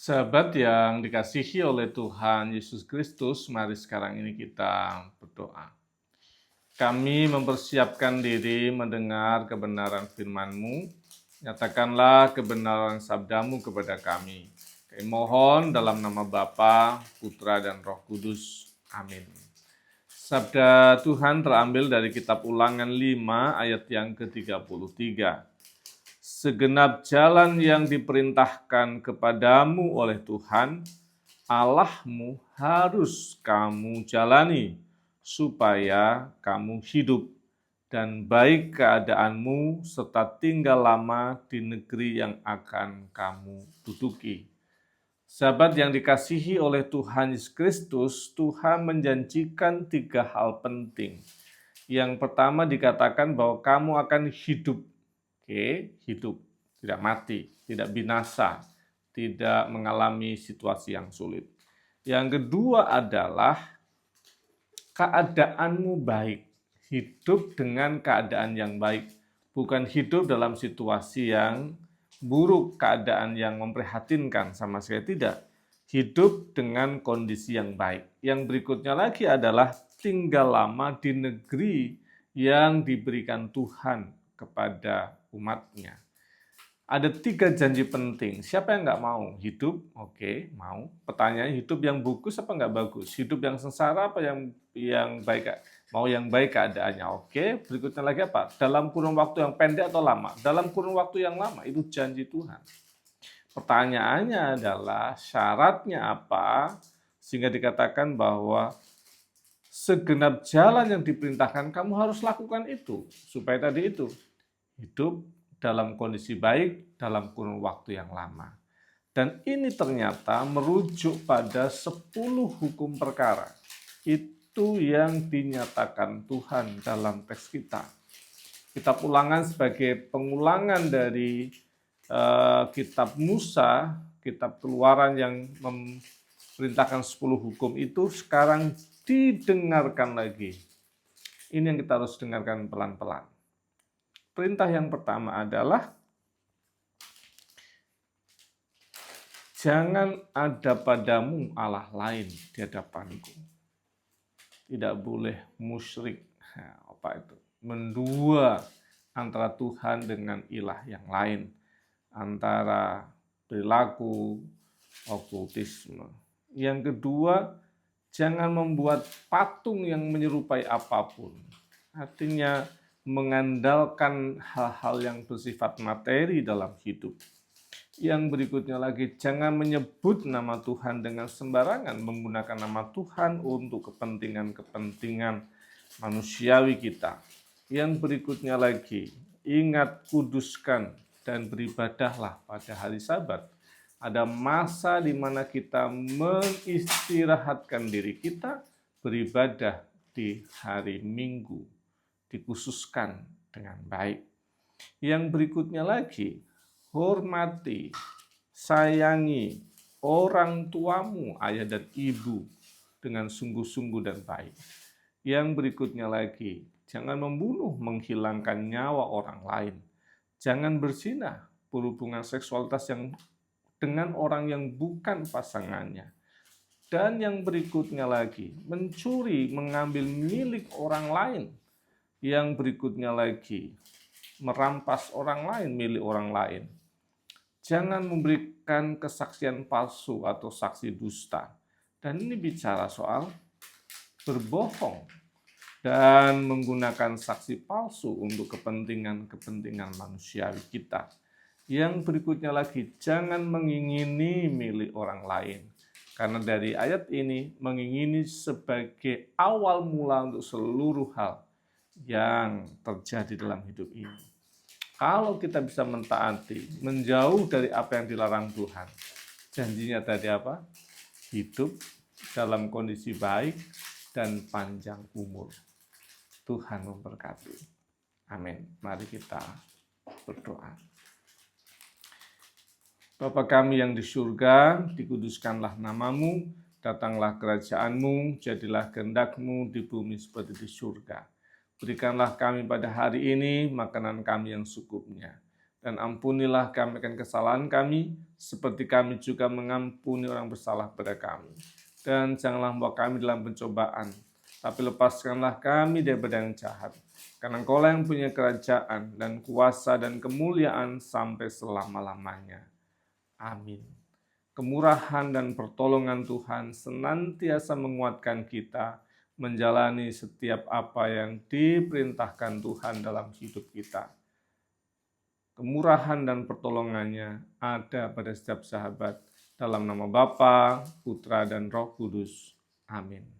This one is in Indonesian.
Sahabat yang dikasihi oleh Tuhan Yesus Kristus, mari sekarang ini kita berdoa. Kami mempersiapkan diri mendengar kebenaran firman-Mu. Nyatakanlah kebenaran sabdamu kepada kami. Kami mohon dalam nama Bapa, Putra, dan Roh Kudus. Amin. Sabda Tuhan terambil dari kitab Ulangan 5 ayat yang ke-33. Segenap jalan yang diperintahkan kepadamu oleh Tuhan, Allahmu harus kamu jalani, supaya kamu hidup dan baik keadaanmu serta tinggal lama di negeri yang akan kamu duduki. Sahabat yang dikasihi oleh Tuhan Yesus Kristus, Tuhan menjanjikan 3 hal penting. Yang pertama dikatakan bahwa kamu akan hidup. Hidup, tidak mati, tidak binasa, tidak mengalami situasi yang sulit. Yang kedua adalah keadaanmu baik, hidup dengan keadaan yang baik, bukan hidup dalam situasi yang buruk, keadaan yang memprihatinkan, sama sekali tidak. Hidup dengan kondisi yang baik. Yang berikutnya lagi adalah tinggal lama di negeri yang diberikan Tuhan kepada umatnya. Ada 3 janji penting. Siapa yang nggak mau hidup? Oke, mau. Pertanyaannya, hidup yang bagus apa nggak bagus? Hidup yang sengsara apa yang baik? Mau yang baik keadaannya. Oke, berikutnya lagi apa? Dalam kurun waktu yang pendek atau lama? Dalam kurun waktu yang lama, itu janji Tuhan. Pertanyaannya adalah syaratnya apa? Sehingga dikatakan bahwa segenap jalan yang diperintahkan kamu harus lakukan itu. Supaya tadi itu, hidup dalam kondisi baik dalam kurun waktu yang lama. Dan ini ternyata merujuk pada 10 hukum perkara. Itu yang dinyatakan Tuhan dalam teks kita. Kitab Ulangan sebagai pengulangan dari kitab Musa, kitab Keluaran yang memerintahkan 10 hukum itu sekarang didengarkan lagi. Ini yang kita harus dengarkan pelan-pelan. Perintah yang pertama adalah jangan ada padamu Allah lain di hadapanku. Tidak boleh musyrik. Apa itu? Mendua antara Tuhan dengan ilah yang lain. Antara perilaku, okultisme. Yang kedua, jangan membuat patung yang menyerupai apapun. Artinya mengandalkan hal-hal yang bersifat materi dalam hidup. Yang berikutnya lagi, jangan menyebut nama Tuhan dengan sembarangan, menggunakan nama Tuhan untuk kepentingan-kepentingan manusiawi kita. Yang berikutnya lagi, ingat, kuduskan, dan beribadahlah pada hari Sabat. Ada masa di mana kita mengistirahatkan diri kita, beribadah di hari Minggu. Dikhususkan dengan baik. Yang berikutnya lagi, hormati, sayangi orang tuamu, ayah dan ibu dengan sungguh-sungguh dan baik. Yang berikutnya lagi, jangan membunuh, menghilangkan nyawa orang lain. Jangan berzina, berhubungan seksualitas yang dengan orang yang bukan pasangannya. Dan yang berikutnya lagi, mencuri, mengambil milik orang lain. Yang berikutnya lagi, merampas orang lain, milik orang lain. Jangan memberikan kesaksian palsu atau saksi dusta. Dan ini bicara soal berbohong dan menggunakan saksi palsu untuk kepentingan-kepentingan manusiawi kita. Yang berikutnya lagi, jangan mengingini milik orang lain. Karena dari ayat ini, mengingini sebagai awal mula untuk seluruh hal yang terjadi dalam hidup ini. Kalau kita bisa mentaati, menjauh dari apa yang dilarang Tuhan, janjinya tadi apa? Hidup dalam kondisi baik dan panjang umur. Tuhan memberkati. Amin. Mari kita berdoa. Bapa kami yang di surga, dikuduskanlah namamu, datanglah kerajaan-Mu, jadilah kehendak-Mu di bumi seperti di surga. Berikanlah kami pada hari ini makanan kami yang secukupnya. Dan ampunilah kami akan kesalahan kami, seperti kami juga mengampuni orang bersalah pada kami. Dan janganlah membawa kami dalam pencobaan, tapi lepaskanlah kami daripada yang jahat. Karena Engkaulah yang punya kerajaan dan kuasa dan kemuliaan sampai selama-lamanya. Amin. Kemurahan dan pertolongan Tuhan senantiasa menguatkan kita menjalani setiap apa yang diperintahkan Tuhan dalam hidup kita. Kemurahan dan pertolongannya ada pada setiap sahabat. Dalam nama Bapa, Putra, dan Roh Kudus. Amin.